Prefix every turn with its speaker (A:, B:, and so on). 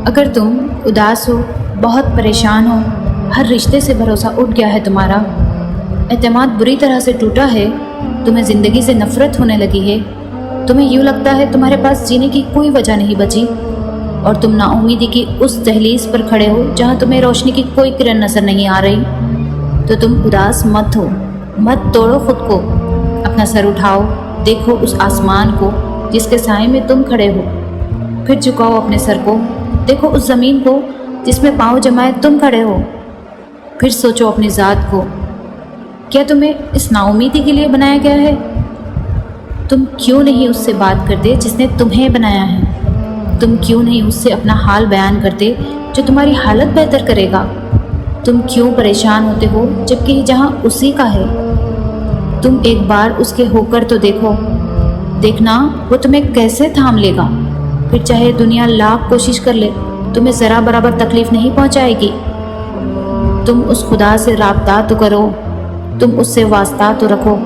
A: اگر تم اداس ہو، بہت پریشان ہو، ہر رشتے سے بھروسہ اٹھ گیا ہے تمہارا، اعتماد بری طرح سے ٹوٹا ہے، تمہیں زندگی سے نفرت ہونے لگی ہے، تمہیں یوں لگتا ہے تمہارے پاس جینے کی کوئی وجہ نہیں بچی، اور تم نا امیدی کی اس دہلیز پر کھڑے ہو جہاں تمہیں روشنی کی کوئی کرن نظر نہیں آ رہی، تو تم اداس مت ہو، مت توڑو خود کو، اپنا سر اٹھاؤ، دیکھو اس آسمان کو جس کے سائے میں تم کھڑے ہو، پھر جھکاؤ اپنے سر کو، دیکھو اس زمین کو جس میں پاؤں جمائے تم کھڑے ہو، پھر سوچو اپنی ذات کو، کیا تمہیں اس نا امیدی کے لیے بنایا گیا ہے؟ تم کیوں نہیں اس سے بات کرتے جس نے تمہیں بنایا ہے؟ تم کیوں نہیں اس سے اپنا حال بیان کرتے جو تمہاری حالت بہتر کرے گا؟ تم کیوں پریشان ہوتے ہو جبکہ یہ جہاں اسی کا ہے؟ تم ایک بار اس کے ہو کر تو دیکھو، دیکھنا وہ تمہیں کیسے تھام لے گا، پھر چاہے دنیا لاکھ کوشش کر لے تمہیں ذرا برابر تکلیف نہیں پہنچائے گی۔ تم اس خدا سے رابطہ تو کرو، تم اس سے واسطہ تو رکھو